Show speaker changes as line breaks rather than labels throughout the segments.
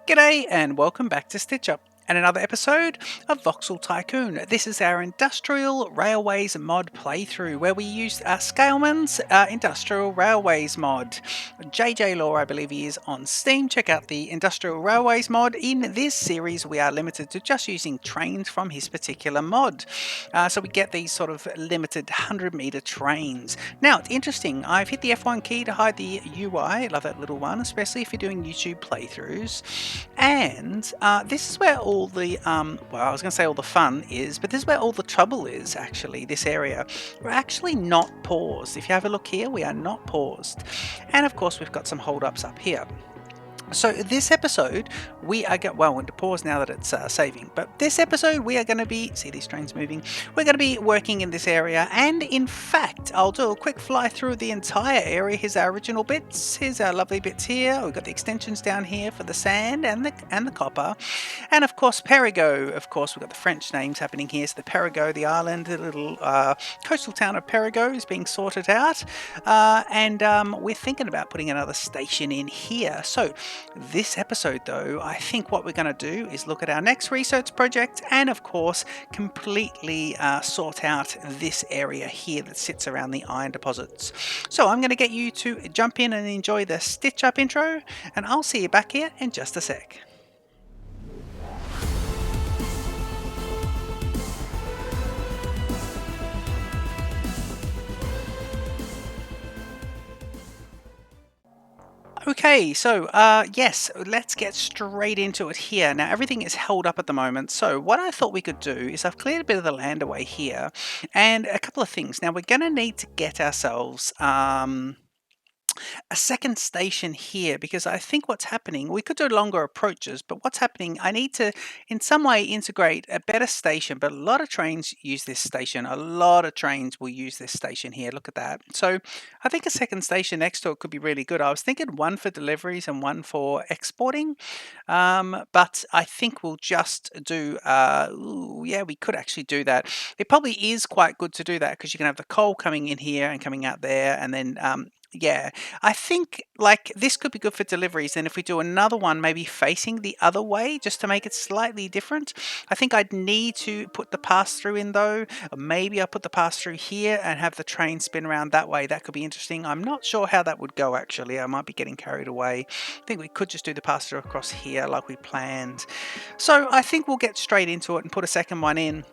G'day and welcome back to Stitch Up and another episode of Voxel Tycoon. This is our Industrial Railways mod playthrough where we used Scailman's Industrial Railways mod. JJ Law, I believe he is on Steam. Check out the Industrial Railways mod. In this series we are limited to just using trains from his particular mod. So we get these sort of limited 100-meter trains. Now it's interesting, I've hit the F1 key to hide the UI. I love that little one, especially if you're doing YouTube playthroughs. And this is where all the, well, I was going to say all the fun is, but this is where all the trouble is, actually, this area. We're actually not paused. If you have a look here, we are not paused. And of course, we've got some hold-ups up here. So this episode, we are going, well, I want to pause now that it's saving, but this episode we are going to be, see these trains moving, we're going to be working in this area, and in fact, I'll do a quick fly through the entire area. Here's our original bits, here's our lovely bits here, we've got the extensions down here for the sand and the copper, and of course Perigo, of course we've got the French names happening here, so the Perigo, the island, the little coastal town of Perigo is being sorted out, and we're thinking about putting another station in here. So this episode though, I think what we're going to do is look at our next research project and of course completely sort out this area here that sits around the iron deposits. So I'm going to get you to jump in and enjoy the Stitch Up intro, and I'll see you back here in just a sec. Okay, so yes, let's get straight into it here. Now everything is held up at the moment, so what I thought we could do is I've cleared a bit of the land away here, and a couple of things. Now we're going to need to get ourselves a second station here, because I think what's happening, we could do longer approaches, but what's happening, I need to in some way integrate a better station, but a lot of trains use this station. A lot of trains will use this station here. Look at that. So I think a second station next to it could be really good. I was thinking one for deliveries and one for exporting, but I think we'll just do, yeah, we could actually do that. It probably is quite good to do that because you can have the coal coming in here and coming out there, and then yeah, I think like this could be good for deliveries, and if we do another one maybe facing the other way just to make it slightly different. I think I'd need to put the pass-through in though, or maybe I'll put the pass-through here and have the train spin around that way. That could be interesting. I'm not sure how that would go actually. I might be getting carried away. I think we could just do the pass-through across here like we planned. So I think we'll get straight into it and put a second one in.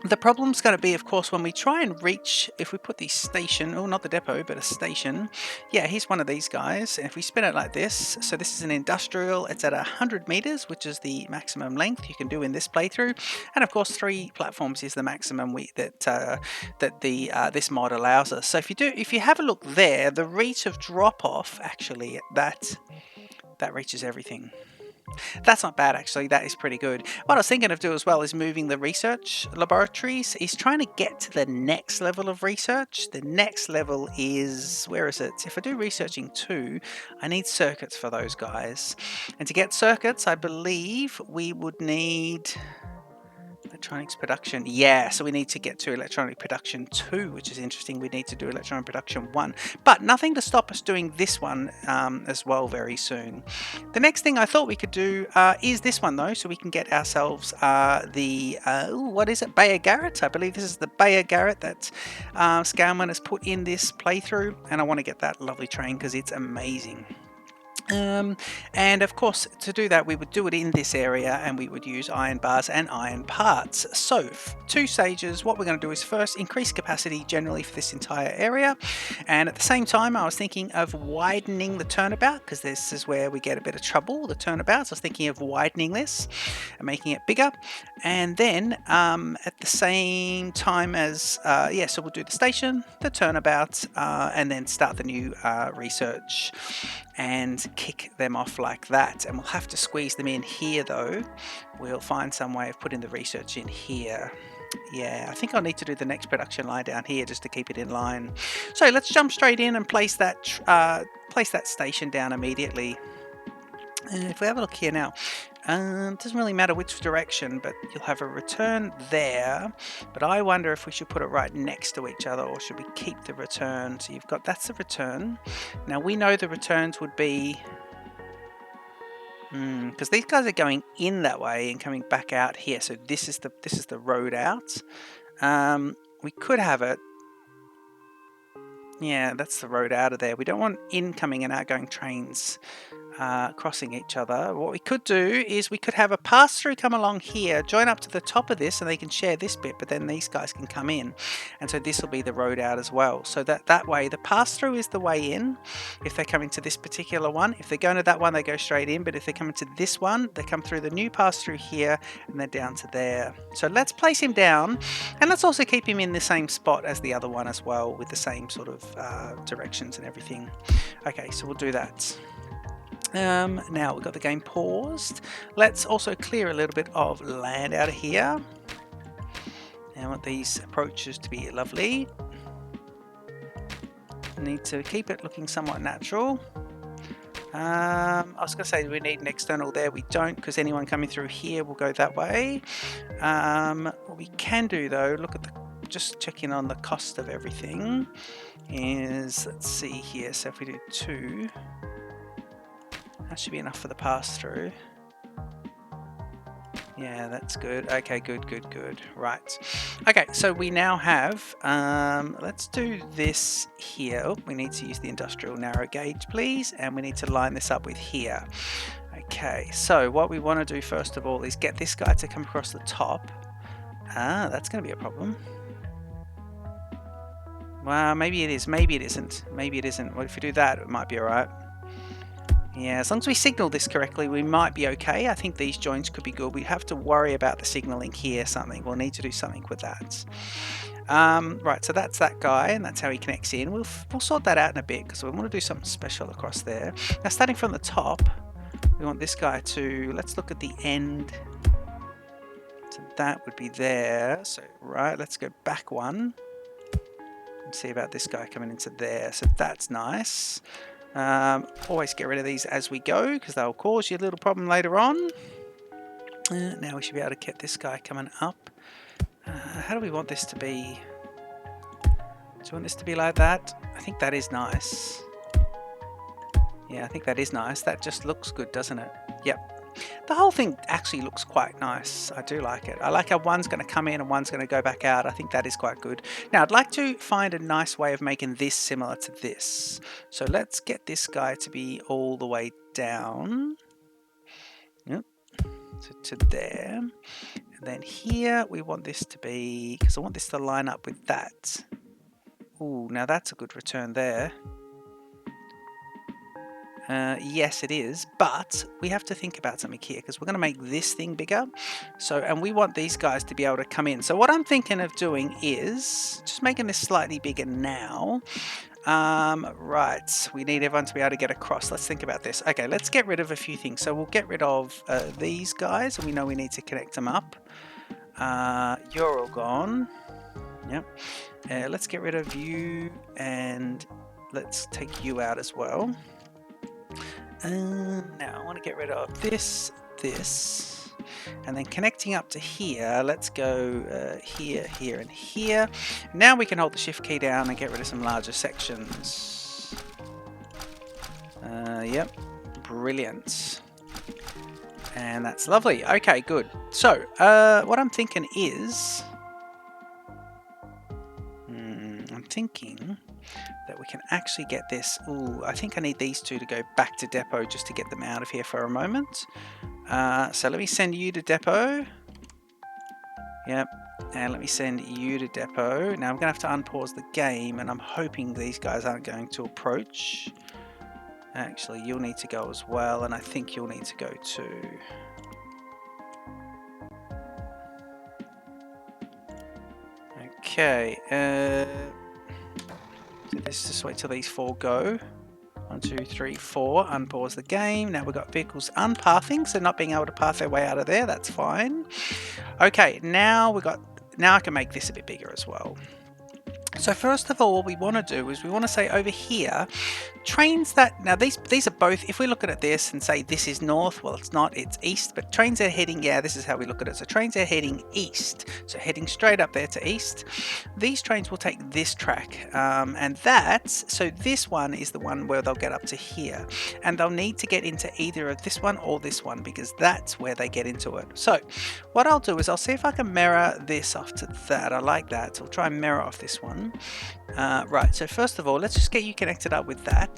The problem's going to be, of course, when we try and reach, if we put the station, oh, not the depot, but a station. Yeah, here's one of these guys. And if we spin it like this, so this is an industrial, it's at 100 meters, which is the maximum length you can do in this playthrough. And of course, 3 platforms is the maximum this mod allows us. So if you have a look there, the rate of drop off, actually, that reaches everything. That's not bad actually, that is pretty good. What I was thinking of doing as well is moving the research laboratories. He's trying to get to the next level of research. The next level is, where is it? If I do researching 2, I need circuits for those guys. And to get circuits, I believe we would need electronics production. Yeah, so we need to get to electronic production 2, which is interesting. We need to do electronic production 1, but nothing to stop us doing this one as well very soon. The next thing I thought we could do is this one though, so we can get ourselves the what is it, Bayer Garrett? I believe this is the Bayer Garrett that Scailman has put in this playthrough, and I want to get that lovely train because it's amazing. And of course, to do that we would do it in this area, and we would use iron bars and iron parts. So 2 stages. What we're going to do is first increase capacity generally for this entire area, and at the same time I was thinking of widening the turnabout, because this is where we get a bit of trouble, the turnabouts. I was thinking of widening this and making it bigger, and then at the same time as yeah, so we'll do the station, the turnabout, and then start the new research and kick them off like that. And we'll have to squeeze them in here though. We'll find some way of putting the research in here. Yeah, I think I'll need to do the next production line down here just to keep it in line. So let's jump straight in and place that station down immediately. If we have a look here now, it doesn't really matter which direction, but you'll have a return there. But I wonder if we should put it right next to each other, or should we keep the return? So you've got, that's the return. Now we know the returns would be Because these guys are going in that way and coming back out here. So this is the road out. We could have it. Yeah, that's the road out of there. We don't want incoming and outgoing trains crossing each other. What we could do is we could have a pass-through come along here, join up to the top of this, and they can share this bit, but then these guys can come in. And so this will be the road out as well. So that way, the pass-through is the way in if they're coming to this particular one. If they're going to that one, they go straight in, but if they're coming to this one, they come through the new pass-through here, and they're down to there. So let's place him down, and let's also keep him in the same spot as the other one as well, with the same sort of directions and everything. Okay, so we'll do that. Now we've got the game paused. Let's also clear a little bit of land out of here. I want these approaches to be lovely. Need to keep it looking somewhat natural. I was going to say we need an external there. We don't, because anyone coming through here will go that way. What we can do though, look at just checking on the cost of everything, is, let's see here, so if we do 2, that should be enough for the pass-through. Yeah, that's good. Okay, good. Right. Okay, so we now have, let's do this here. Oh, we need to use the industrial narrow gauge, please, and we need to line this up with here. Okay, so what we want to do first of all is get this guy to come across the top. That's going to be a problem. Well, maybe it is, maybe it isn't. Maybe it isn't. Well, if we do that, it might be alright. Yeah, as long as we signal this correctly, we might be okay. I think these joints could be good. We have to worry about the signaling here, something. We'll need to do something with that. Right, so that's that guy, and that's how he connects in. We'll sort that out in a bit, because we want to do something special across there. Now, starting from the top, we want this guy to, let's look at the end. So that would be there. So, right, let's go back one. And see about this guy coming into there. So that's nice. Always get rid of these as we go, because they'll cause you a little problem later on. Now we should be able to get this guy coming up. How do we want this to be? Do you want this to be like that? I think that is nice. Yeah, I think that is nice. That just looks good, doesn't it? Yep. The whole thing actually looks quite nice. I do like it. I like how one's going to come in and one's going to go back out. I think that is quite good. Now, I'd like to find a nice way of making this similar to this. So let's get this guy to be all the way down. Yep. To there. And then here we want this to be, because I want this to line up with that. Ooh, now that's a good return there. Yes, it is, but we have to think about something here, because we're going to make this thing bigger. So, and we want these guys to be able to come in. So what I'm thinking of doing is just making this slightly bigger now. Right, we need everyone to be able to get across. Let's think about this. Okay, let's get rid of a few things. So we'll get rid of these guys, and we know we need to connect them up. You're all gone. Yep. Let's get rid of you, and let's take you out as well. Now I want to get rid of this, and then connecting up to here, let's go here, here, and here. Now we can hold the shift key down and get rid of some larger sections. Yep, brilliant. And that's lovely. Okay, good. So, what I'm thinking is, I'm thinking that we can actually get this. Ooh, I think I need these two to go back to depot just to get them out of here for a moment. So let me send you to depot. Yep, and let me send you to depot. Now I'm going to have to unpause the game, and I'm hoping these guys aren't going to approach. Actually, you'll need to go as well, and I think you'll need to go too. Okay, so let's just wait till these 4 go. 1, 2, 3, 4. Unpause the game. Now we've got vehicles unpathing, so not being able to path their way out of there. That's fine. Okay, now I can make this a bit bigger as well. So first of all, what we want to do is we want to say over here, trains that, now these are both, if we look at this and say this is north, well it's not, it's east, but trains are heading, yeah, this is how we look at it. So trains are heading east, so heading straight up there to east. These trains will take this track, and so this one is the one where they'll get up to here, and they'll need to get into either of this one or this one, because that's where they get into it. So what I'll do is I'll see if I can mirror this off to that. I like that, so I'll try and mirror off this one. Right, so first of all, let's just get you connected up with that.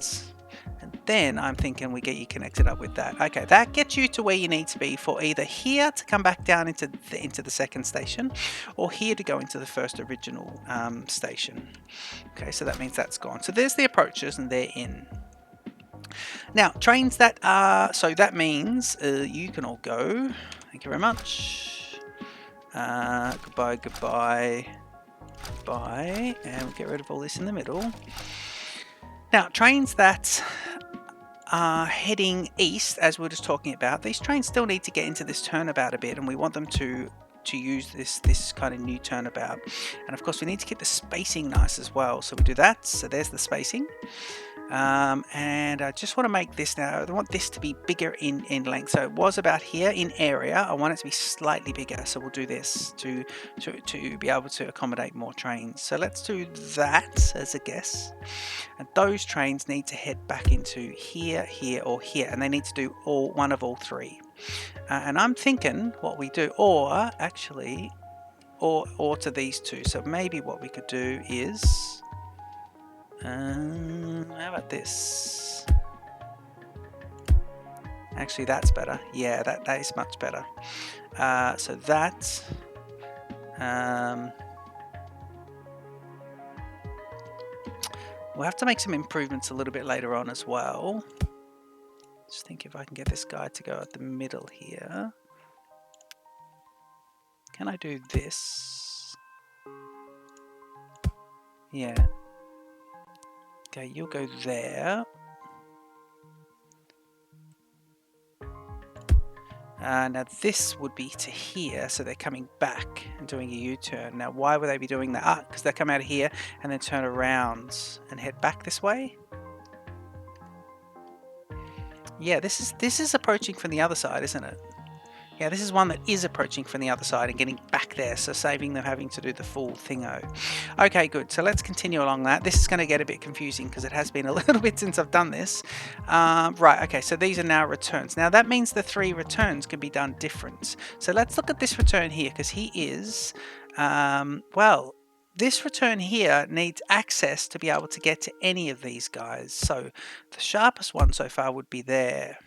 And then I'm thinking we get you connected up with that. Okay, that gets you to where you need to be for either here to come back down into the second station, or here to go into the first original station. Okay, so that means that's gone. So there's the approaches and they're in. Now, trains that are, so that means you can all go. Thank you very much. Goodbye, goodbye. Bye, and we'll get rid of all this in the middle. Now, trains that are heading east, as we were just talking about, these trains still need to get into this turnabout a bit, and we want them to use this kind of new turnabout. And of course, we need to keep the spacing nice as well, so we do that. So there's the spacing. And I just want to make this now, I want this to be bigger in length. So it was about here in area, I want it to be slightly bigger. So we'll do this to be able to accommodate more trains. So let's do that as a guess. And those trains need to head back into here, here, or here, and they need to do one of all three. And I'm thinking what we do, or actually, or to these two. So maybe what we could do is, how about this? Actually, that's better. Yeah, that is much better. So that. We'll have to make some improvements a little bit later on as well. Just think if I can get this guy to go at the middle here. Can I do this? Yeah. Okay, you'll go there. Now this would be to here, so they're coming back and doing a U-turn. Now why would they be doing that? Because they come out of here and then turn around and head back this way. Yeah, this is approaching from the other side, isn't it? Yeah, this is one that is approaching from the other side and getting back there, so saving them having to do the full thingo. Okay, good. So let's continue along that. This is going to get a bit confusing because it has been a little bit since I've done this. Right, okay, so these are now returns. Now that means the 3 returns can be done different. So let's look at this return here, because he is, well, this return here needs access to be able to get to any of these guys. So the sharpest one so far would be there.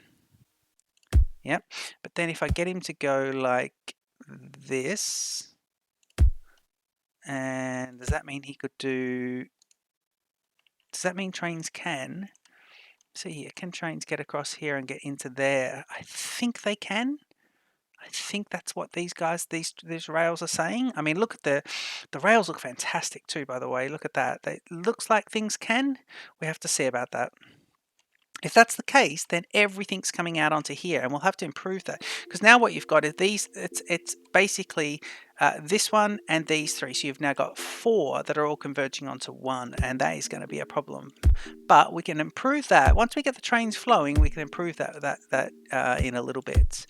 Yep, but then if I get him to go like this, and does that mean he could do, does that mean trains can, see here, can trains get across here and get into there? I think they can. I think that's what these guys, these rails are saying. I mean, look at the rails look fantastic too, by the way. Look at that. It looks like things can. We have to see about that. If that's the case, then everything's coming out onto here, and we'll have to improve that, because now what you've got is these. It's basically this one and these 3. So you've now got 4 that are all converging onto 1, and that is going to be a problem. But we can improve that once we get the trains flowing. We can improve that in a little bit.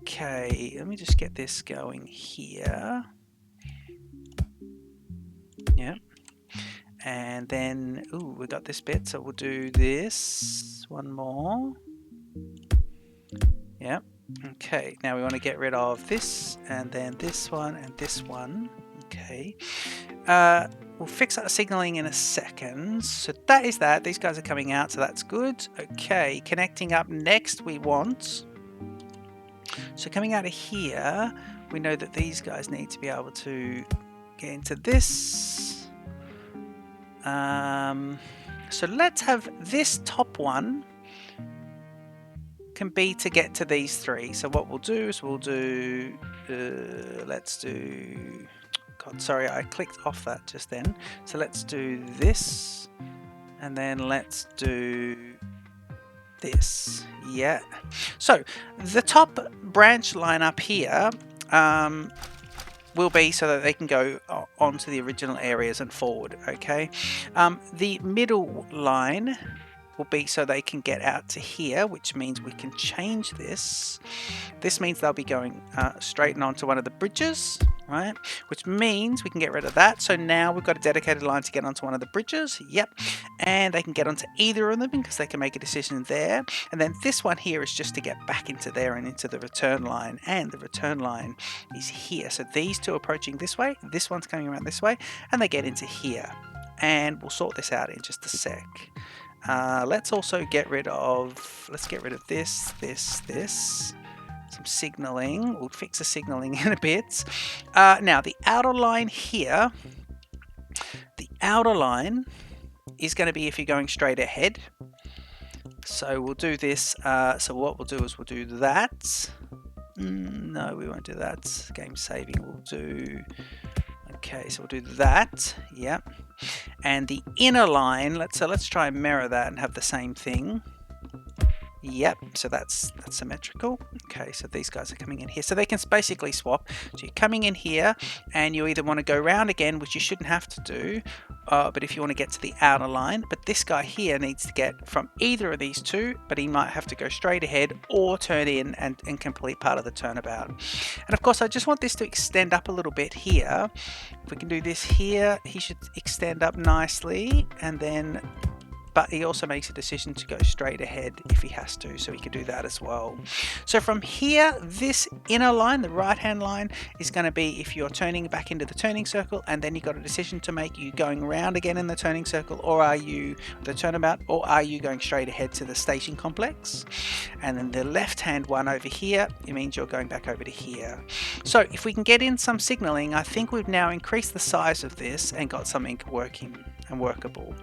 Okay, let me just get this going here. Yeah. And then, ooh, we got this bit, so we'll do this one more. Yep. Okay, now we want to get rid of this, and then this one, and this one. Okay. We'll fix that signaling in a second. So that is that. These guys are coming out, so that's good. Okay, connecting up next we want. So coming out of here, we know that these guys need to be able to get into this. So let's have this top one can be to get to these 3. So what we'll do is we'll do, let's do, God, sorry, I clicked off that just then. So let's do this, and then let's do this. Yeah. So the top branch line up here will be so that they can go onto the original areas and forward. Okay, the middle line will be so they can get out to here, which means we can change this. This means they'll be going straight and onto one of the bridges, right? Which means we can get rid of that. So now we've got a dedicated line to get onto one of the bridges. Yep. And they can get onto either of them because they can make a decision there. And then this one here is just to get back into there and into the return line. And the return line is here. So these two are approaching this way. This one's coming around this way. And they get into here. And we'll sort this out in just a sec. Let's also get rid of, this. Some signaling. We'll fix the signaling in a bit. Now, the outer line here, is going to be if you're going straight ahead. So we'll do this. So what we'll do is we'll do that. No, we won't do that. Game saving. We'll do... Okay, so we'll do that. Yep. And the inner line, let's try and mirror that and have the same thing. Yep, so that's symmetrical. Okay, so these guys are coming in here. So they can basically swap. So you're coming in here and you either want to go round again, which you shouldn't have to do, but if you want to get to the outer line. But this guy here needs to get from either of these two, but he might have to go straight ahead or turn in and complete part of the turnabout. And of course, I just want this to extend up a little bit here. If we can do this here, he should extend up nicely, and then... But he also makes a decision to go straight ahead if he has to, so he could do that as well. So from here, this inner line, the right-hand line, is going to be if you're turning back into the turning circle, and then you've got a decision to make. You going around again in the turning circle, or are you the turnabout, or are you going straight ahead to the station complex? And then the left-hand one over here, it means you're going back over to here. So if we can get in some signaling, I think we've now increased the size of this and got something working and workable.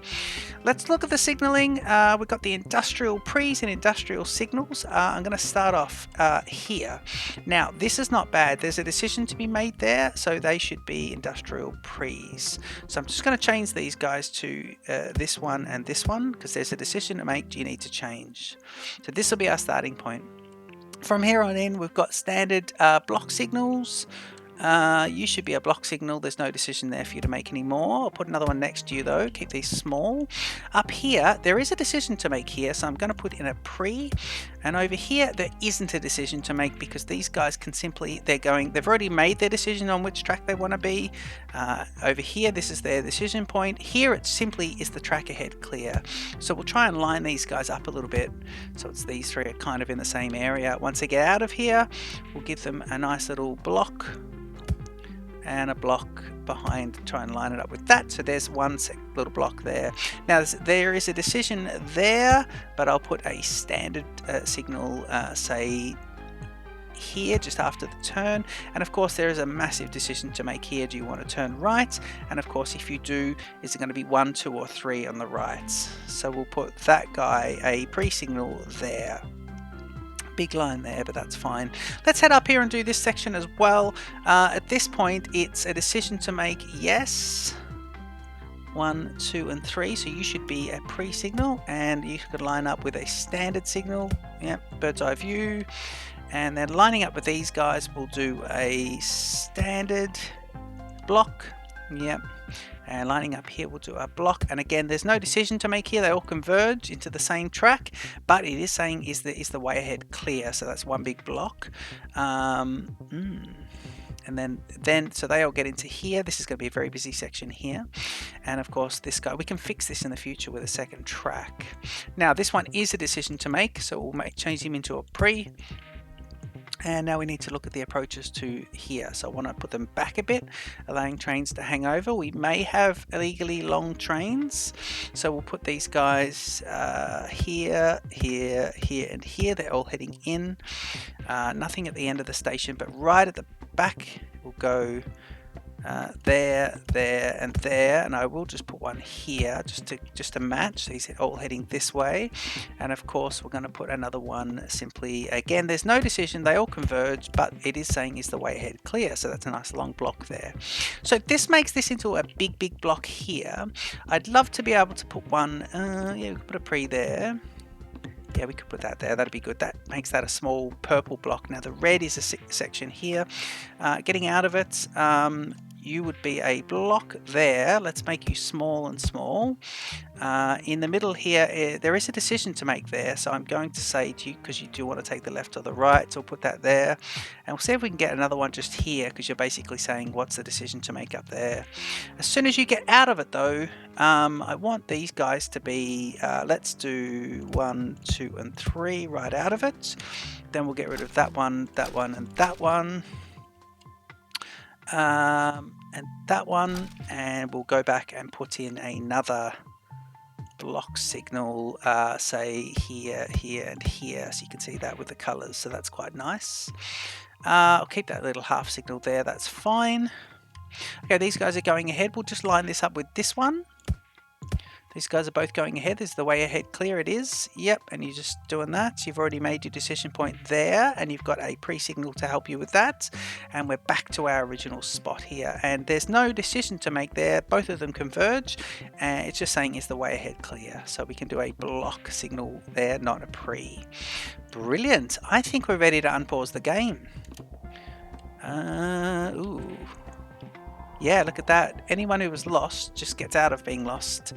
Let's look at the signaling. We've got the industrial pre's and industrial signals. I'm going to start off here. Now, this is not bad. There's a decision to be made there, so they should be industrial pre's. So I'm just going to change these guys to this one and this one, because there's a decision to make you need to change. So this will be our starting point. From here on in, we've got standard block signals. You should be a block signal. There's no decision there for you to make any more. I'll put another one next to you though. Keep these small. Up here, there is a decision to make here, so I'm going to put in a pre. And over here, there isn't a decision to make because these guys can simply, they've already made their decision on which track they want to be. Over here, this is their decision point. Here, it simply is the track ahead clear. So we'll try and line these guys up a little bit. So it's these three are kind of in the same area. Once they get out of here, we'll give them a nice little block and a block behind, try and line it up with that. So there's one little block there. Now there is a decision there, but I'll put a standard signal, say here just after the turn. And of course there is a massive decision to make here. Do you want to turn right? And of course if you do, is it going to be 1, 2 or 3 on the right? So we'll put that guy a pre-signal there. Big line there, but that's fine. Let's head up here and do this section as well. At this point, it's a decision to make. Yes, 1, 2 and 3, so you should be a pre-signal, and you could line up with a standard signal. Yep, bird's eye view. And then lining up with these guys, we'll do a standard block. Yep. And lining up here, we'll do a block. And again, there's no decision to make here. They all converge into the same track, but it is saying is the way ahead clear. So that's one big block. And then so they all get into here. This is going to be a very busy section here. And of course, this guy, we can fix this in the future with a second track. Now, this one is a decision to make, so we'll change him into a pre. And now we need to look at the approaches to here. So I want to put them back a bit, allowing trains to hang over. We may have illegally long trains. So we'll put these guys here, here, here, and here. They're all heading in. Nothing at the end of the station, but right at the back, we'll go there, there, and there, and I will just put one here just to match. These are all heading this way, and of course we're going to put another one simply. Again, there's no decision; they all converge, but it is saying is the way ahead clear. So that's a nice long block there. So this makes this into a big block here. I'd love to be able to put one. Yeah, we could put a pre there. Yeah, we could put that there. That'd be good. That makes that a small purple block. Now the red is a section here. Getting out of it. you would be a block there. Let's make you small and small. In the middle here, there is a decision to make there, so I'm going to say to you, because you do want to take the left or the right, so we'll put that there, and we'll see if we can get another one just here, because you're basically saying what's the decision to make up there. As soon as you get out of it though, I want these guys to be, let's do 1, 2, and 3 right out of it. Then we'll get rid of that one, and that one. And that one, and we'll go back and put in another block signal, say here, here, and here, so you can see that with the colors, so that's quite nice. I'll keep that little half signal there, that's fine. Okay, these guys are going ahead. We'll just line this up with this one. These guys are both going ahead. This is the way ahead clear, it is. Yep, and you're just doing that. You've already made your decision point there, and you've got a pre-signal to help you with that. And we're back to our original spot here. And there's no decision to make there. Both of them converge. And it's just saying is the way ahead clear. So we can do a block signal there, not a pre. Brilliant. I think we're ready to unpause the game. Ooh. Yeah, look at that. Anyone who was lost just gets out of being lost.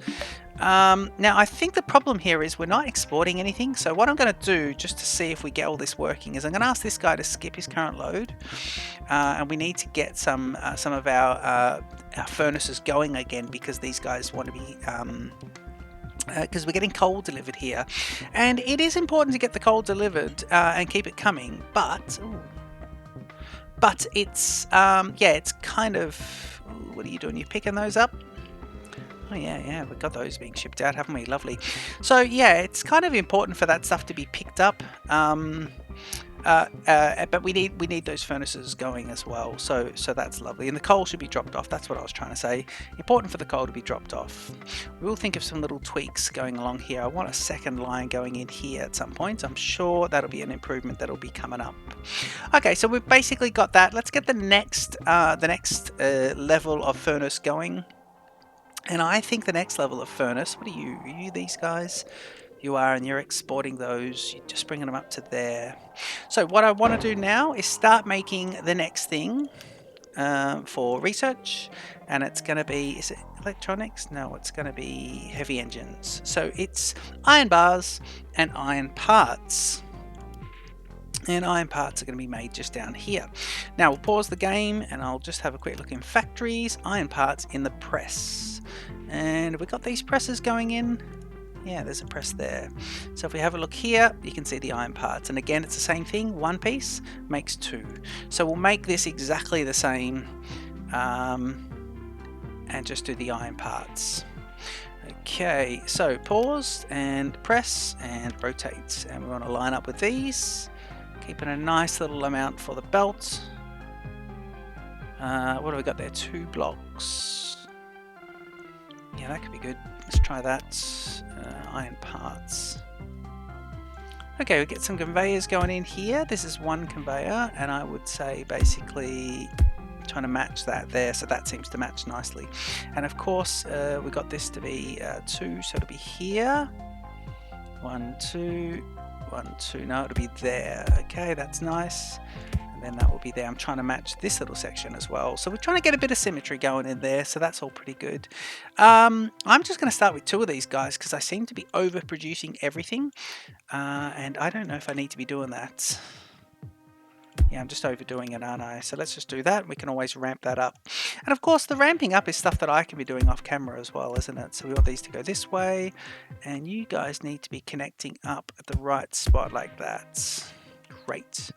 Now, I think the problem here is we're not exporting anything. So what I'm going to do, just to see if we get all this working, is I'm going to ask this guy to skip his current load. And we need to get some of our furnaces going again, because these guys want to be... because we're getting coal delivered here. And it is important to get the coal delivered and keep it coming. But it's, yeah, it's kind of... What are you doing? You picking those up? Oh yeah, we've got those being shipped out, haven't we? Lovely. So yeah, it's kind of important for that stuff to be picked up. But we need those furnaces going as well, so that's lovely. And the coal should be dropped off. That's what I was trying to say. Important for the coal to be dropped off. We will think of some little tweaks going along here. I want a second line going in here at some point. I'm sure that'll be an improvement that'll be coming up. Okay, so we've basically got that. Let's get the next level of furnace going. And I think the next level of furnace, what are you? Are you these guys? You are, and you're exporting those. You're just bringing them up to there. So what I want to do now is start making the next thing for research. And it's going to be, is it electronics? No, it's going to be heavy engines. So it's iron bars and iron parts. And iron parts are going to be made just down here. Now we'll pause the game and I'll just have a quick look in factories. Iron parts in the press. And have we got these presses going in? Yeah, there's a press there. So if we have a look here, you can see the iron parts. And again, it's the same thing. One piece makes two. So we'll make this exactly the same and just do the iron parts. Okay, so pause and press and rotate. And we want to line up with these. Keeping a nice little amount for the belt. What have we got there? 2 blocks. Yeah, that could be good. Let's try that. Iron parts. Okay, we get some conveyors going in here. This is one conveyor, and I would say basically trying to match that there, so that seems to match nicely. And of course, we got this to be 2, so it'll be here. 1, 2, 1, 2. No, it'll be there. Okay, that's nice. And then that will be there. I'm trying to match this little section as well. So we're trying to get a bit of symmetry going in there. So that's all pretty good. I'm just going to start with 2 of these guys because I seem to be overproducing everything. And I don't know if I need to be doing that. Yeah, I'm just overdoing it, aren't I? So let's just do that. We can always ramp that up. And of course, the ramping up is stuff that I can be doing off camera as well, isn't it? So we want these to go this way. And you guys need to be connecting up at the right spot like that. Great.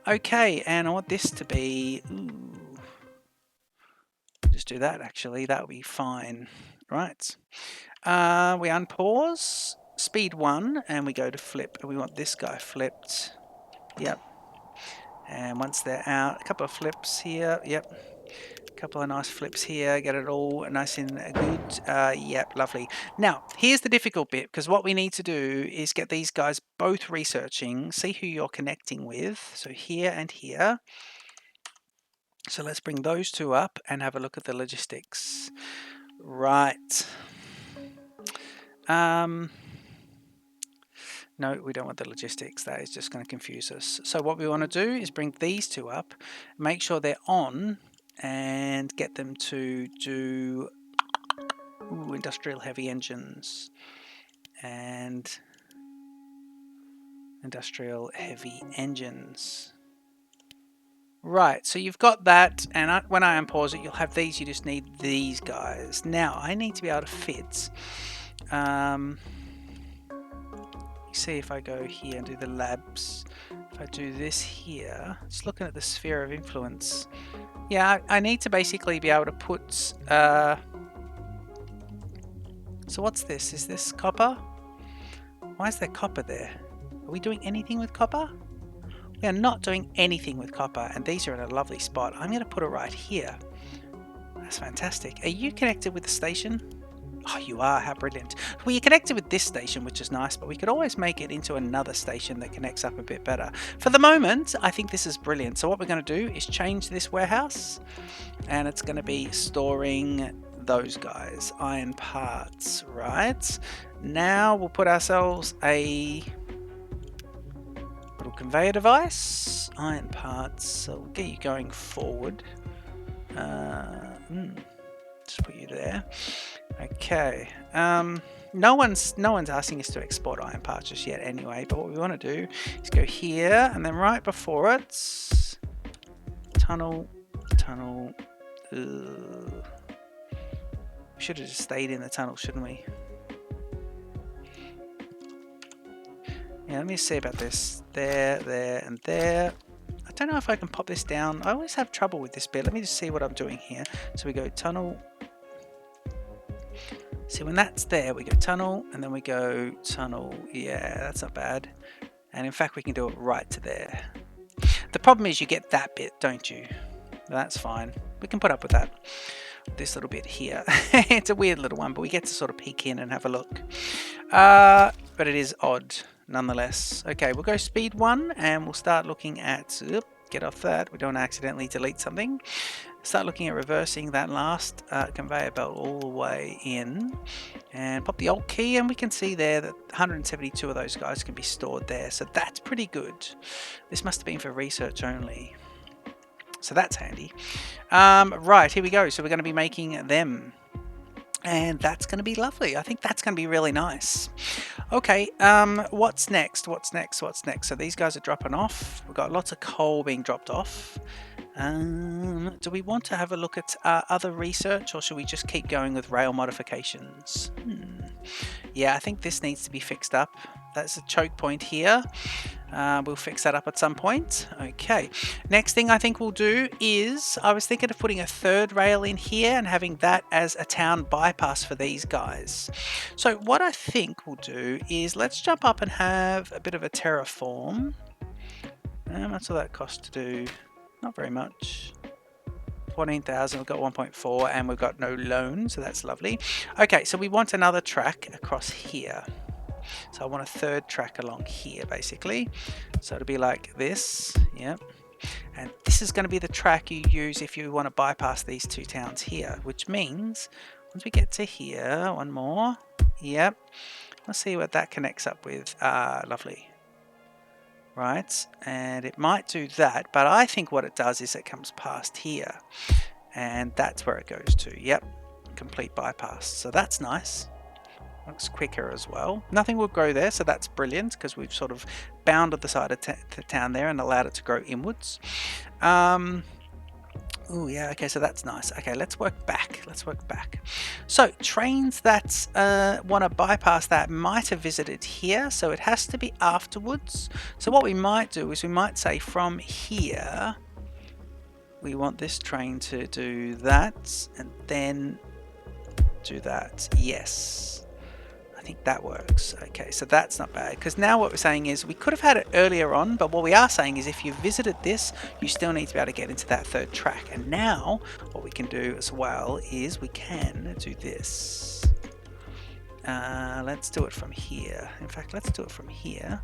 Okay, and I want this to be... Ooh, just do that, actually. That'll be fine. Right. We unpause. Speed 1, and we go to flip. And we want this guy flipped. Yep. And once they're out, a couple of flips here. Yep. A couple of nice flips here. Get it all nice and good. Yep, lovely. Now, here's the difficult bit, because what we need to do is get these guys both researching, see who you're connecting with. So here and here. So let's bring those 2 up and have a look at the logistics. Right. No, we don't want the logistics. That is just going to confuse us. So what we want to do is bring these 2 up, make sure they're on, and get them to do industrial heavy engines and industrial heavy engines. Right, so you've got that, and when I unpause it, you'll have these. You just need these guys. Now, I need to be able to fit. See if I go here and do the labs. If I do this here, just looking at the sphere of influence. Yeah, I need to basically be able to put... so what's this? Is this copper? Why is there copper there? Are we doing anything with copper? We are not doing anything with copper, and these are in a lovely spot. I'm going to put it right here. That's fantastic. Are you connected with the station? Oh, you are. How brilliant. Well, you're connected with this station, which is nice, but we could always make it into another station that connects up a bit better. For the moment, I think this is brilliant. So what we're going to do is change this warehouse, and it's going to be storing those guys. Iron parts, right? Now we'll put ourselves a little conveyor device. Iron parts. So we'll get you going forward. Just put you there. Okay. No one's asking us to export iron parts just yet anyway, but what we want to do is go here, and then right before it, tunnel. We should have just stayed in the tunnel, shouldn't we? Yeah, let me see about this. There, and there. I don't know if I can pop this down. I always have trouble with this bit. Let me just see what I'm doing here. So we go tunnel. See, when that's there, we go tunnel, and then we go tunnel. Yeah, that's not bad. And in fact, we can do it right to there. The problem is you get that bit, don't you? That's fine. We can put up with that. This little bit here. It's a weird little one, but we get to sort of peek in and have a look. But it is odd, nonetheless. Okay, we'll go speed 1, and we'll start looking at... get off that. We don't accidentally delete something. Start looking at reversing that last conveyor belt all the way in, and pop the Alt key, and we can see there that 172 of those guys can be stored there. So that's pretty good. This must have been for research only. So that's handy. Right, here we go. So we're going to be making them. And that's going to be lovely. I think that's going to be really nice. Okay, what's next? What's next? So these guys are dropping off. We've got lots of coal being dropped off. Do we want to have a look at other research, or should we just keep going with rail modifications? Yeah, I think this needs to be fixed up. That's a choke point here. We'll fix that up at some point. Okay, next thing I think we'll do is, I was thinking of putting a third rail in here and having that as a town bypass for these guys. So what I think we'll do is, let's jump up and have a bit of a terraform. How much will that cost to do? Not very much. 14,000, we've got 1.4, and we've got no loan, so that's lovely. Okay, so we want another track across here. So I want a third track along here, basically. So it'll be like this, yep. And this is going to be the track you use if you want to bypass these two towns here, which means once we get to here, one more, yep. Let's see what that connects up with. Lovely. Right, and it might do that, but I think what it does is it comes past here, and that's where it goes to. Yep, complete bypass. So that's nice. Looks quicker as well. Nothing will grow there, so that's brilliant, because we've sort of bounded the side of the town there and allowed it to grow inwards. Oh yeah, okay, so that's nice. Okay, let's work back. So trains that want to bypass that might have visited here, so it has to be afterwards. So what we might do is we might say from here we want this train to do that, and then do that. Yes, I think that works. Okay, so that's not bad, because now what we're saying is we could have had it earlier on, but what we are saying is if you visited this, you still need to be able to get into that third track. And now what we can do as well is we can do this. Let's do it from here. In fact, let's do it from here.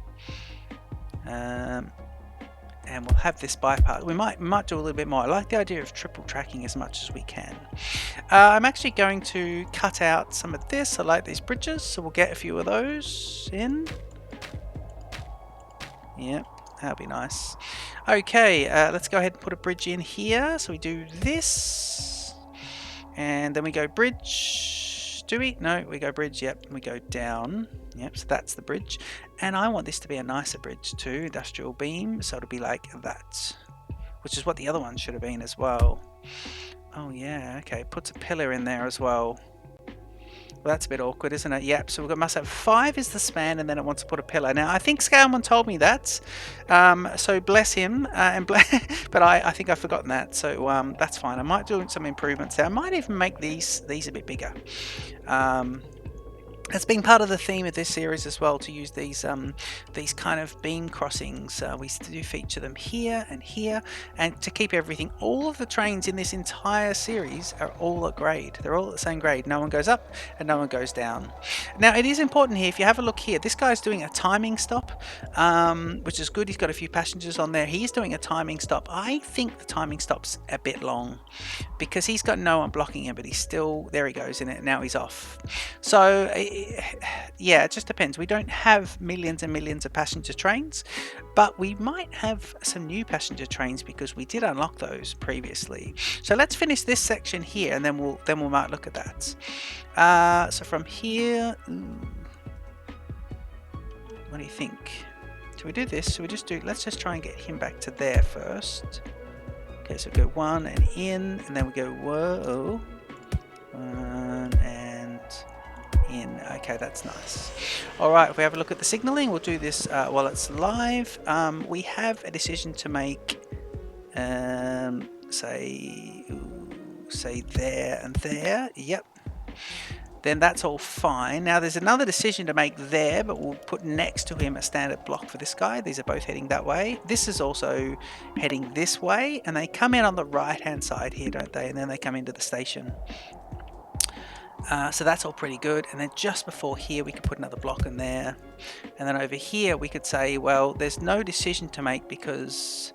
And we'll have this bypass. We might do a little bit more. I like the idea of triple tracking as much as we can. I'm actually going to cut out some of this. I like these bridges, so we'll get a few of those in. Yep. That'll be nice. Okay, let's go ahead and put a bridge in here. So we do this, and then we go bridge. Do we? No, we go bridge. Yep, we go down. Yep, so that's the bridge. And I want this to be a nicer bridge too, industrial beam. So it'll be like that, which is what the other one should have been as well. Oh yeah, okay, puts a pillar in there as well. Well, that's a bit awkward, isn't it? Yep, so must have 5 is the span, and then it wants to put a pillar. Now, I think Scailman told me that, so bless him, but I think I've forgotten that, so that's fine. I might do some improvements there. I might even make these a bit bigger. It's been part of the theme of this series as well to use these kind of beam crossings. We do feature them here and here, and to keep everything. All of the trains in this entire series are all at grade. They're all at the same grade. No one goes up and no one goes down. Now it is important here. If you have a look here, this guy's doing a timing stop, which is good. He's got a few passengers on there. He's doing a timing stop. I think the timing stop's a bit long because he's got no one blocking him, but he's still there. He goes in it. Now he's off. So yeah, it just depends. We don't have millions and millions of passenger trains, but we might have some new passenger trains because we did unlock those previously. So let's finish this section here, and then we might look at that. So from here, what do you think? Should we do this? Should we just do? Let's just try and get him back to there first. Okay, so we go 1 and in, and then we go whoa, 1 and in. Okay, that's nice. All right, if we have a look at the signaling, we'll do this while it's live. We have a decision to make. Say there and there. Yep. Then that's all fine. Now there's another decision to make there, but we'll put next to him a standard block for this guy. These are both heading that way. This is also heading this way, and they come in on the right hand side here, don't they? And then they come into the station. So that's all pretty good. And then just before here, we could put another block in there. And then over here, we could say, well, there's no decision to make because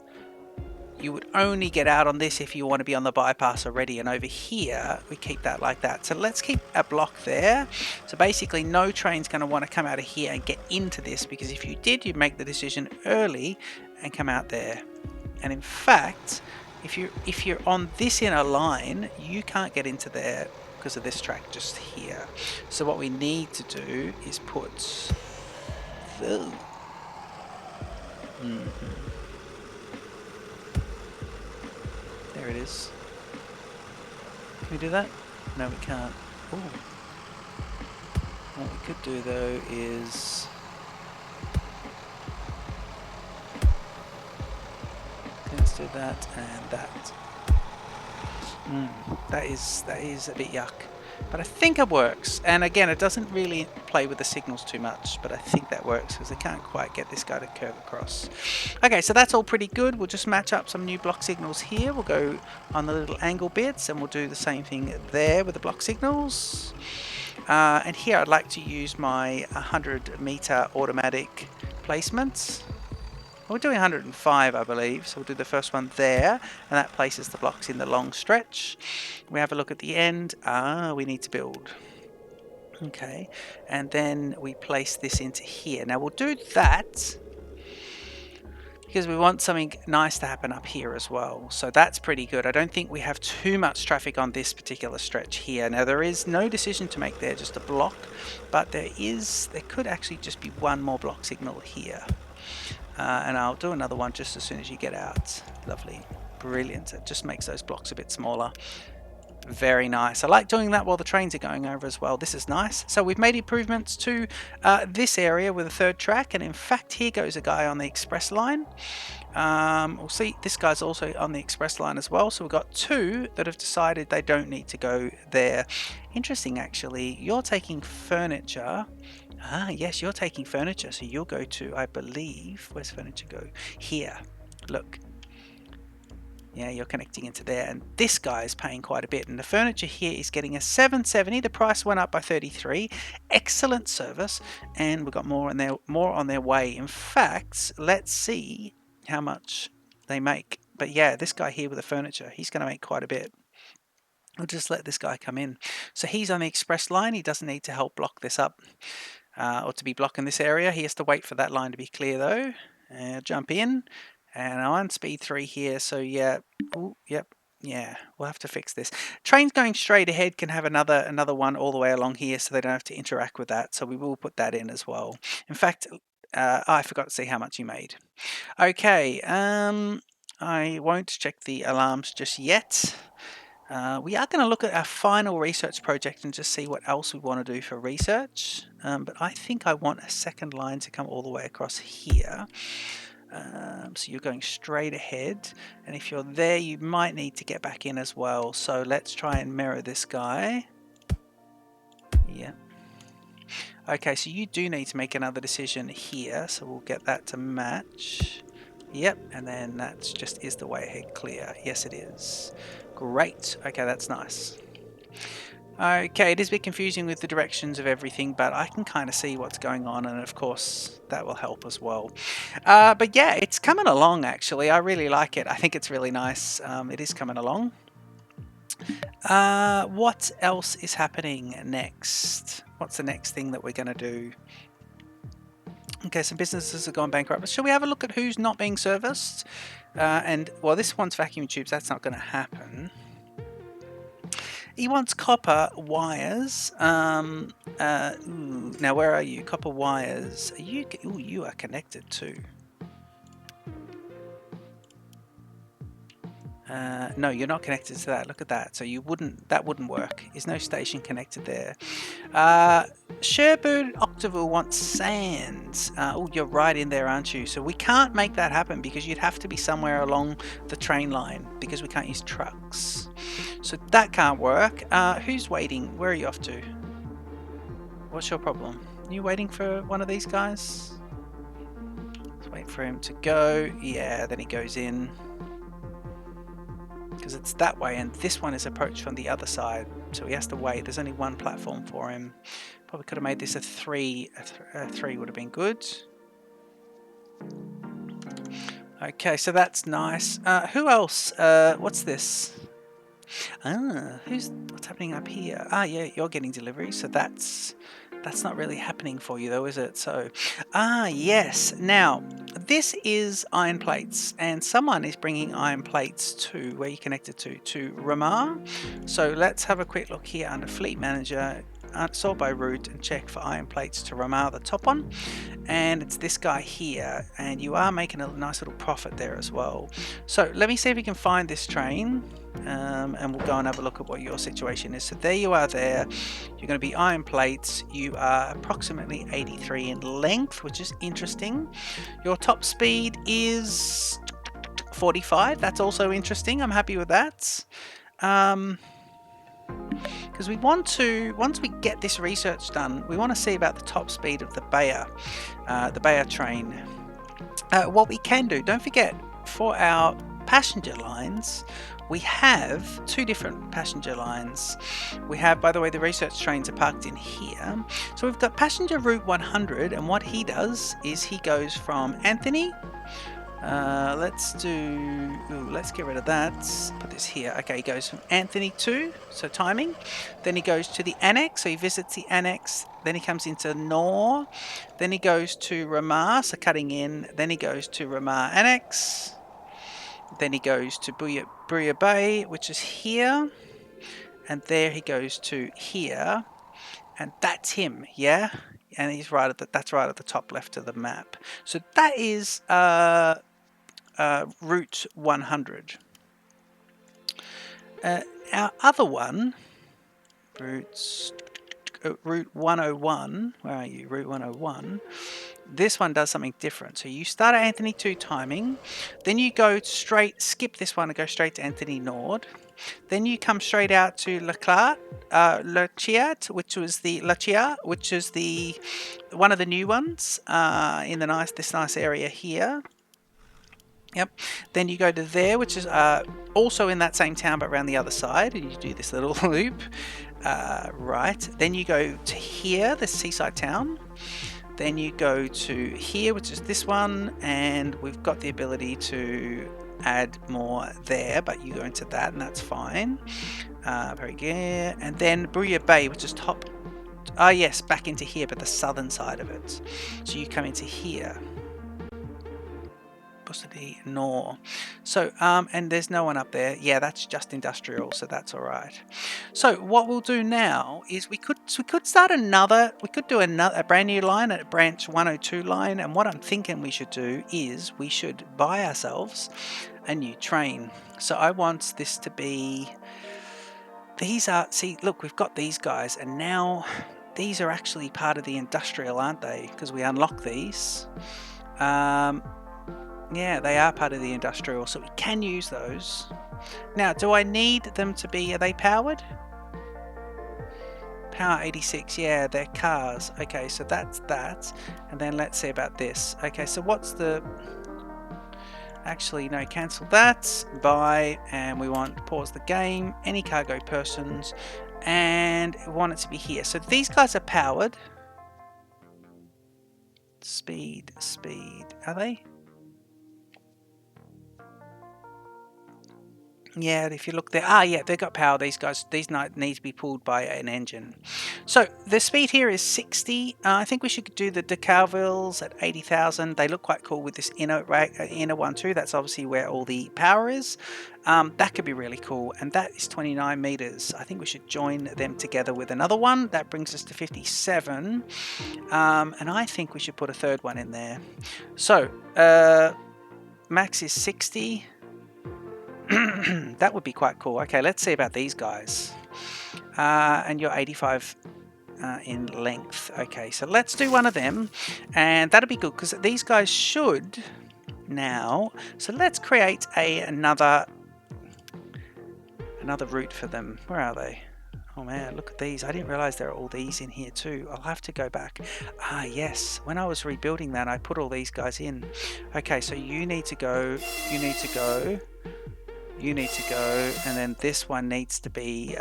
you would only get out on this if you want to be on the bypass already. And over here, we keep that like that. So let's keep a block there. So basically, no train's going to want to come out of here and get into this, because if you did, you'd make the decision early and come out there. And in fact, if you're on this inner line, you can't get into there because of this track just here. So what we need to do is put the there it is. Can we do that? No, we can't. Ooh. What we could do though is let's do that and that. That is a bit yuck, but I think it works. And again, it doesn't really play with the signals too much, but I think that works because they can't quite get this guy to curve across. Okay, so that's all pretty good. We'll just match up some new block signals here. We'll go on the little angle bits, and we'll do the same thing there with the block signals. And here I'd like to use my 100-meter automatic placements. We're doing 105, I believe, so we'll do the first one there, and that places the blocks in the long stretch. We have a look at the end. We need to build. Okay, and then we place this into here. Now we'll do that because we want something nice to happen up here as well. So that's pretty good. I don't think we have too much traffic on this particular stretch here. Now there is no decision to make there, just a block, but there could actually just be one more block signal here. And I'll do another one just as soon as you get out. Lovely. Brilliant. It just makes those blocks a bit smaller. Very nice. I like doing that while the trains are going over as well. This is nice. So we've made improvements to this area with a third track, and in fact here goes a guy on the express line. We'll see this guy's also on the express line as well, so we've got 2 that have decided they don't need to go there. Interesting, actually. You're taking furniture. Yes, you're taking furniture, so you'll go to, I believe, where's furniture go? Here. Look. Yeah, you're connecting into there, and this guy is paying quite a bit, and the furniture here is getting a 770. The price went up by 33. Excellent service, and we've got more on their way. In fact, let's see how much they make. But yeah, this guy here with the furniture, he's going to make quite a bit. We'll just let this guy come in. So he's on the express line. He doesn't need to help block this up or to be blocking this area. He has to wait for that line to be clear though. jump in, and I'm on speed 3 here, so yeah. Ooh, yep. Yeah, we'll have to fix this. Trains going straight ahead can have another one all the way along here, so they don't have to interact with that. So we will put that in as well. In fact, I forgot to see how much you made. Okay, I won't check the alarms just yet. We are going to look at our final research project and just see what else we want to do for research. But I think I want a second line to come all the way across here. So you're going straight ahead, and if you're there you might need to get back in as well, so let's try and mirror this guy. Yeah, okay, so you do need to make another decision here, so we'll get that to match. Yep, and then that's just is the way ahead clear. Yes it is. Great. Okay, that's nice. Okay, it is a bit confusing with the directions of everything, but I can kind of see what's going on, and of course that will help as well. But yeah, it's coming along actually. I really like it. I think it's really nice. It is coming along. What else is happening next? What's the next thing that we're going to do? Okay, some businesses are going bankrupt. Shall we have a look at who's not being serviced? And well, this one's vacuum tubes. That's not going to happen. He wants copper wires. Now where are you? Copper wires. Are you? Ooh, you are connected too. No, you're not connected to that. Look at that. So you wouldn't. That wouldn't work. There's no station connected there. Sherwood Octaville wants sands. Oh, you're right in there, aren't you? So we can't make that happen because you'd have to be somewhere along the train line because we can't use trucks. So that can't work. Who's waiting? Where are you off to? What's your problem? Are you waiting for one of these guys? Let's wait for him to go. Yeah, then he goes in. Because it's that way, and this one is approached from the other side, so he has to wait. There's only one platform for him. Probably could have made this a 3. A 3 would have been good. Okay, so that's nice. Who else? What's this? What's happening up here? Yeah, you're getting delivery, so that's not really happening for you though, is it? So, yes. Now, this is iron plates, and someone is bringing iron plates to where you connected to Ramar. So let's have a quick look here under Fleet Manager, sort by route, and check for iron plates to Ramar, the top one. And it's this guy here, and you are making a nice little profit there as well. So let me see if we can find this train. And we'll go and have a look at what your situation is. So there you are there. You're going to be iron plates. You are approximately 83 in length, which is interesting. Your top speed is 45. That's also interesting. I'm happy with that. Because we want to, once we get this research done, we want to see about the top speed of the Bayer train. What we can do, don't forget, for our passenger lines, we have 2 different passenger lines. We have, by the way, the research trains are parked in here. So we've got passenger route 100, and what he does is he goes from Anthony. Let's get rid of that. Put this here. Okay, he goes from Anthony 2, so timing. Then he goes to the annex, so he visits the annex. Then he comes into Nor. Then he goes to Ramar, so cutting in. Then he goes to Ramar Annex. Then he goes to Buya Bay, which is here. And there he goes to here. And that's him, yeah? And he's right at that's right at the top left of the map. So that is route 100. Our other one, route 101. Where are you? Route 101. This one does something different. So you start at Anthony 2 timing, then you go straight, skip this one and go straight to Anthony Nord. Then you come straight out to Lachiat, which was the one of the new ones in this nice area here. Yep. Then you go to there, which is also in that same town, but around the other side, and you do this little loop. Right. Then you go to here, the seaside town. Then you go to here, which is this one, and we've got the ability to add more there, but you go into that, and that's fine. Very good. And then Buya Bay, which is top. Yes, back into here, but the southern side of it. So you come into here. velocity nor. So and there's no one up there. Yeah, that's just industrial, so that's all right. So what we'll do now is we could start another. We could do a brand new line, a branch 102 line. And what I'm thinking we should do is we should buy ourselves a new train. So I want this to be. These are, see, look, we've got these guys, and now these are actually part of the industrial, aren't they? Because we unlock these. Yeah, they are part of the industrial, so we can use those. Now, do I need them to be, are they powered? Power 86, yeah, they're cars. Okay, so that's that. And then let's see about this. Okay, so what's the... Actually, no, cancel that. Buy, and we want pause the game. Any cargo persons. And we want it to be here. So these guys are powered. Speed. Are they? Yeah, if you look there, yeah, they've got power. These guys, these need to be pulled by an engine. So the speed here is 60. I think we should do the DeCalvilles at 80,000. They look quite cool with this inner one too. That's obviously where all the power is. That could be really cool, and that is 29 meters. I think we should join them together with another one. That brings us to 57, and I think we should put a third one in there. So max is 60. That would be quite cool. Okay, let's see about these guys. And you're 85 in length. Okay, so let's do one of them, and that'll be good because these guys should now. So let's create another route for them. Where are they? Oh man, look at these. I didn't realize there are all these in here too. I'll have to go back. Ah, yes. When I was rebuilding that, I put all these guys in. Okay, so you need to go. You need to go. You need to go, and then this one needs to be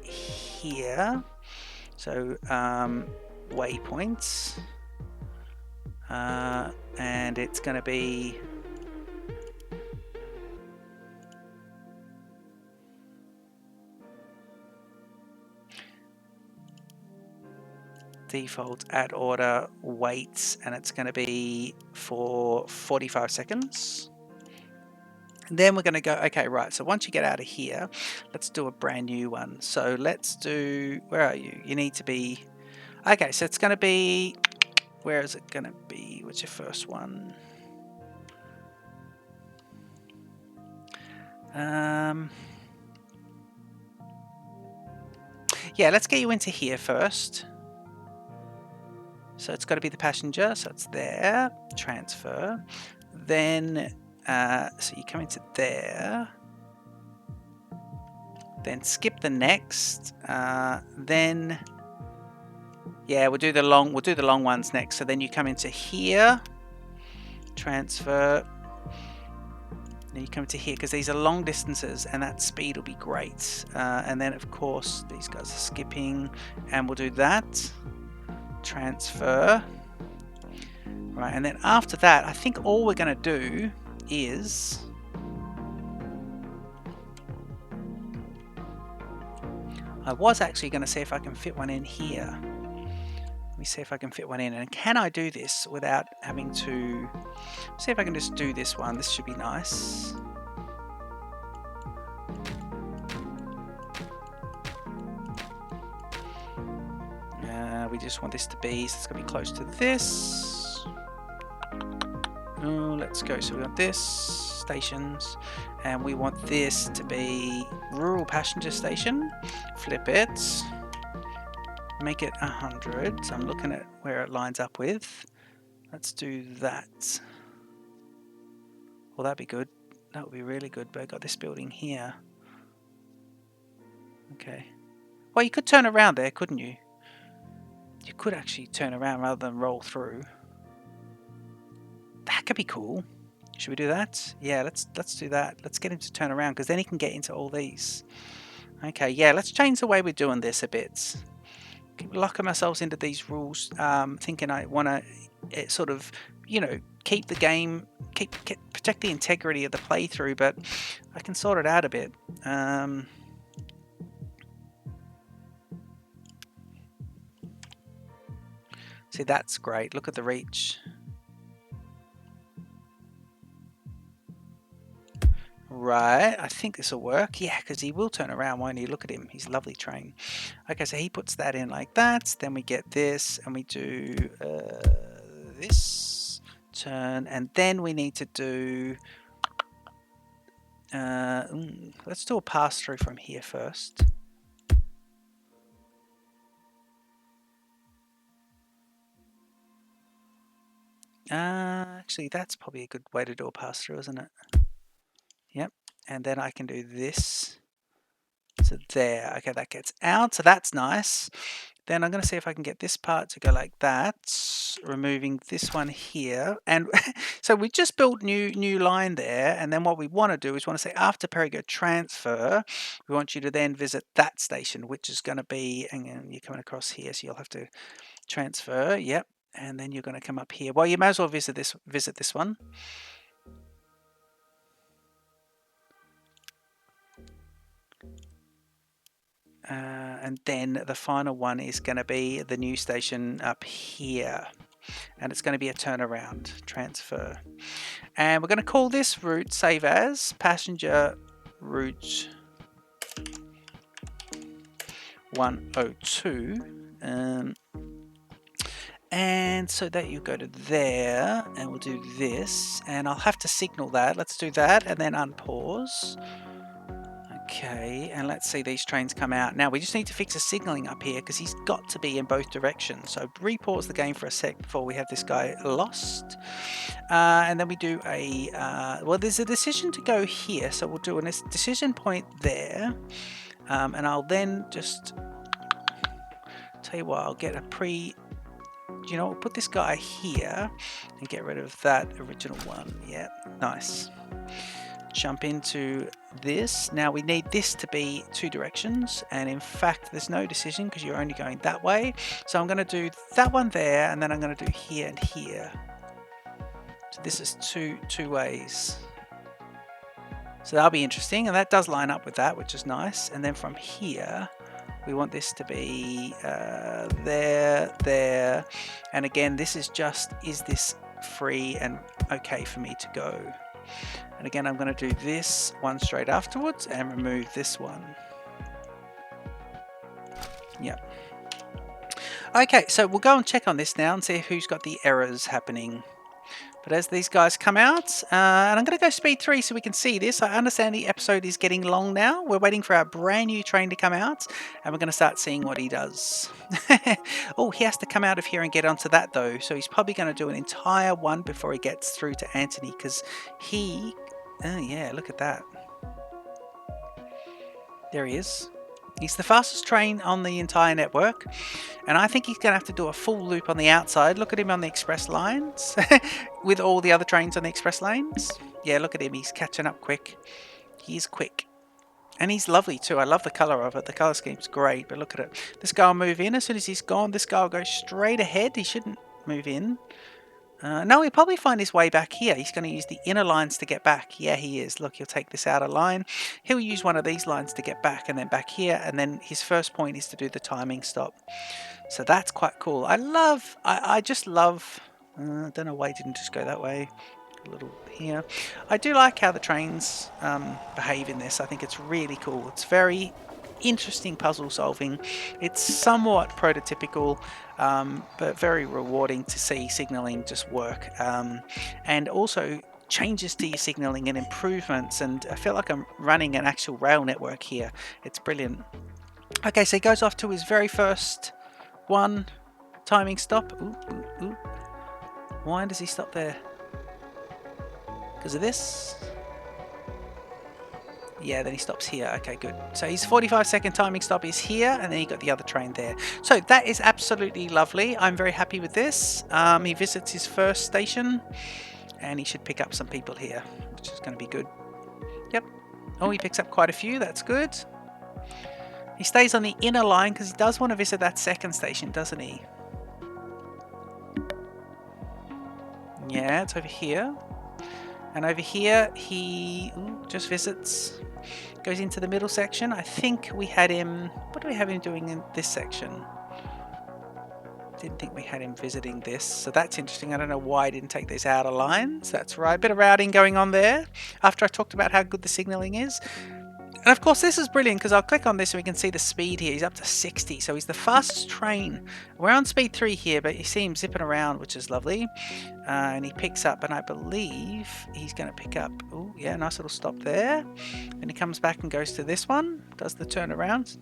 here. So waypoints, and it's going to be default add order waits, and it's going to be for 45 seconds. Then we're going to go, okay, right, so once you get out of here, let's do a brand new one. So let's do, where are you? You need to be, okay, so it's going to be, where is it going to be? What's your first one? Yeah, let's get you into here first. So it's got to be the passenger, so it's there, transfer. Then, so you come into there, then skip the next, then, yeah, we'll do the long ones next. So then you come into here, transfer, then you come into here because these are long distances and that speed will be great. And then of course these guys are skipping, and we'll do that, transfer. Right, and then after that, I think all we're going to do is I was actually going to see if I can fit one in here. Let me see if I can fit one in. And can I do this without having to... See if I can just do this one. This should be nice. We just want this to be... So it's going to be close to this. Oh, let's go. So we want this, stations, and we want this to be rural passenger station. Flip it, make it 100. So I'm looking at where it lines up with. Let's do that. Well, that'd be good. That would be really good. But I got this building here. Okay. Well, you could turn around there, couldn't you? You could actually turn around rather than roll through. That could be cool. Should we do that? Yeah, let's do that. Let's get him to turn around because then he can get into all these. Okay, yeah, let's change the way we're doing this a bit. Keep locking ourselves into these rules, thinking I want to sort of, you know, keep the game, protect the integrity of the playthrough, but I can sort it out a bit. See, that's great. Look at the reach. Right, I think this will work. Yeah, because he will turn around, won't he? Look at him. He's a lovely train. Okay, so he puts that in like that. Then we get this, and we do this turn, and then we need to do. Let's do a pass through from here first. Actually, that's probably a good way to do a pass through, isn't it? Yep. And then I can do this. So there. Okay, that gets out. So that's nice. Then I'm going to see if I can get this part to go like that, removing this one here. And so we just built new line there. And then what we want to do is want to say after perigo transfer, we want you to then visit that station, which is going to be, and you're coming across here, so you'll have to transfer. Yep. And then you're going to come up here. Well, you may as well visit this one. And then the final one is going to be the new station up here. And it's going to be a turnaround transfer. And we're going to call this route save as passenger route 102. And so that you go to there, and we'll do this, and I'll have to signal that. Let's do that, and then unpause. Okay, and let's see these trains come out. Now we just need to fix the signaling up here because he's got to be in both directions. So repause the game for a sec before we have this guy lost. And then we do a, well, there's a decision to go here. So we'll do a decision point there. And I'll then just, tell you what, I'll get a you know, we'll put this guy here and get rid of that original one. Yeah, nice. Jump into this. Now we need this to be two directions, and in fact there's no decision because you're only going that way. So I'm going to do that one there, and then I'm going to do here and here. So this is two ways. So that'll be interesting, and that does line up with that, which is nice. And then from here we want this to be there, and again this is just, is this free and okay for me to go? And again, I'm going to do this one straight afterwards and remove this one. Yep. Okay, so we'll go and check on this now and see who's got the errors happening. But as these guys come out, and I'm going to go speed 3 so we can see this. I understand the episode is getting long now. We're waiting for our brand new train to come out, and we're going to start seeing what he does. Oh, he has to come out of here and get onto that though. So he's probably going to do an entire one before he gets through to Anthony, because he... Oh yeah, look at that. There he is. He's the fastest train on the entire network, and I think he's going to have to do a full loop on the outside. Look at him on the express lines with all the other trains on the express lanes. Yeah, look at him. He's catching up quick. He's quick. And he's lovely too. I love the colour of it. The colour scheme's great, but look at it. This guy will move in. As soon as he's gone, this guy will go straight ahead. He shouldn't move in. No, he'll probably find his way back here. He's going to use the inner lines to get back. Yeah, he is. Look, he'll take this outer line. He'll use one of these lines to get back, and then back here. And then his first point is to do the timing stop. So that's quite cool. I just love... I don't know why he didn't just go that way. A little here. I do like how the trains behave in this. I think it's really cool. It's very interesting puzzle solving. It's somewhat prototypical, but very rewarding to see signaling just work, and also changes to your signaling and improvements, and I feel like I'm running an actual rail network here. It's brilliant. Okay, so he goes off to his very first one, timing stop. Ooh, ooh, ooh. Why does he stop there? Because of this? Yeah, then he stops here. Okay, good. So his 45-second timing stop is here, and then you got the other train there. So that is absolutely lovely. I'm very happy with this. He visits his first station, and he should pick up some people here, which is going to be good. Yep. Oh, he picks up quite a few. That's good. He stays on the inner line because he does want to visit that second station, doesn't he? Yeah, it's over here. And over here, he just visits, goes into the middle section. I think we had him... What do we have him doing in this section? Didn't think we had him visiting this, so that's interesting. I don't know why I didn't take these outer lines. That's right, bit of routing going on there after I talked about how good the signalling is. And of course this is brilliant because I'll click on this and we can see the speed here. He's up to 60, so he's the fastest train. We're on speed 3 here, but you see him zipping around, which is lovely. And he picks up, and I believe he's going to pick up, oh yeah, nice little stop there. And he comes back and goes to this one, does the turnaround.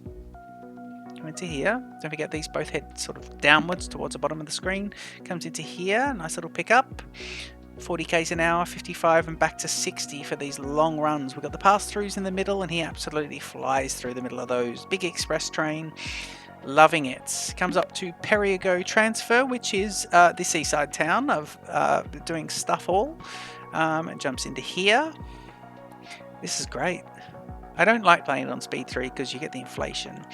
Come into here. Don't forget these both head sort of downwards towards the bottom of the screen. Comes into here, nice little pickup. 40 k's an hour, 55 and back to 60 for these long runs. We've got the pass-throughs in the middle, and he absolutely flies through the middle of those. Big express train, loving it. Comes up to Perigo Transfer, which is the seaside town of doing stuff all, and jumps into here. This is great. I don't like playing it on speed 3 because you get the inflation.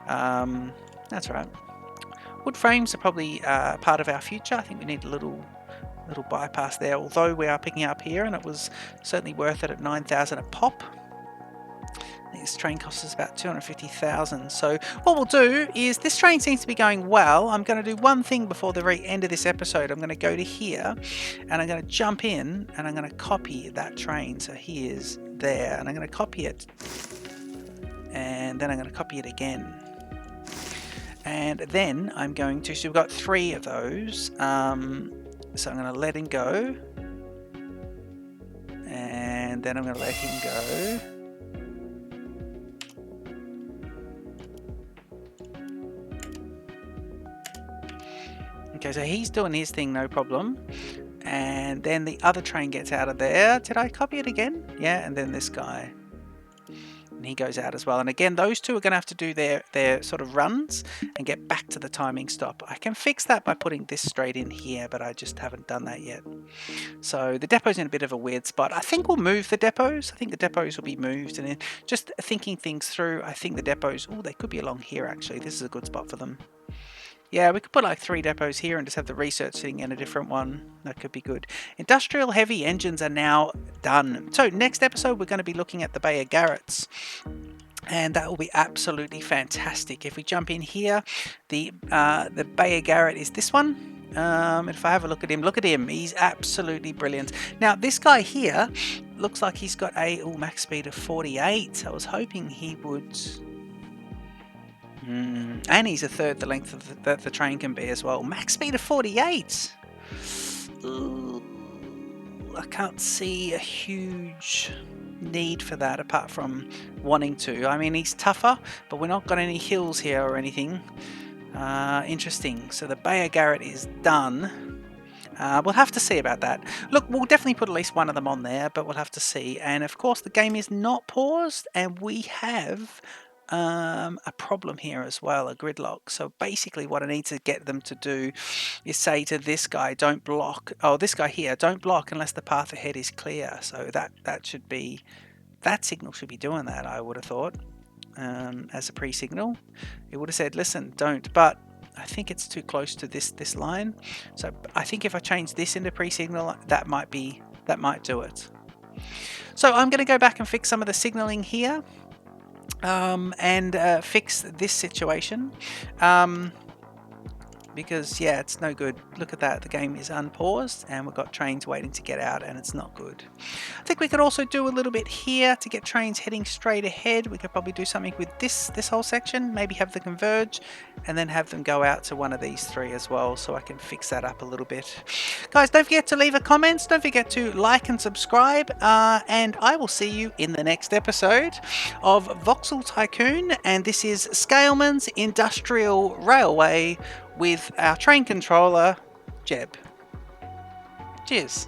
That's right. Wood frames are probably part of our future. I think we need a little bypass there, although we are picking up here, and it was certainly worth it at 9,000 a pop. This train costs us about 250,000. So what we'll do is, this train seems to be going well. I'm going to do one thing before the very end of this episode. I'm going to go to here and I'm going to jump in and I'm going to copy that train. So he is there, and I'm going to copy it, and then I'm going to copy it again, and then I'm going to, so we've got 3 of those. So I'm going to let him go, and then I'm going to let him go. Okay, so he's doing his thing, no problem. And then the other train gets out of there. Did I copy it again? Yeah, and then this guy. And he goes out as well. And again, those two are going to have to do their sort of runs and get back to the timing stop. I can fix that by putting this straight in here, but I just haven't done that yet. So the depot's in a bit of a weird spot. I think we'll move the depots. I think the depots will be moved. And then just thinking things through, I think the depots, oh, they could be along here actually. This is a good spot for them. Yeah, we could put like 3 depots here and just have the research sitting in a different one. That could be good. Industrial heavy engines are now done. So next episode, we're going to be looking at the Bayer Garretts. And that will be absolutely fantastic. If we jump in here, the Bayer Garrett is this one. If I have a look at him, he's absolutely brilliant. Now, this guy here looks like he's got a max speed of 48. I was hoping he would... And he's a third the length of the train can be as well. Max speed of 48. Ooh, I can't see a huge need for that apart from wanting to. I mean, he's tougher, but we're not got any hills here or anything. Interesting. So the Bayer Garrett is done. We'll have to see about that. Look, we'll definitely put at least one of them on there, but we'll have to see. And of course, the game is not paused, and we have... a problem here as well, a gridlock. So basically what I need to get them to do is say to this guy, don't block, this guy here, don't block unless the path ahead is clear. So that should be, that signal should be doing that, I would have thought, as a pre-signal. It would have said, listen, don't, but I think it's too close to this line. So I think if I change this into pre-signal, that might do it. So I'm going to go back and fix some of the signaling here. And fix this situation, because yeah, it's no good. Look at that, the game is unpaused and we've got trains waiting to get out, and it's not good. I think we could also do a little bit here to get trains heading straight ahead. We could probably do something with this whole section, maybe have them converge and then have them go out to one of these 3 as well, so I can fix that up a little bit. Guys, don't forget to leave a comment, don't forget to like and subscribe, and I will see you in the next episode of Voxel Tycoon, and this is Scailman's Industrial Railway with our train controller, Jeb. Cheers.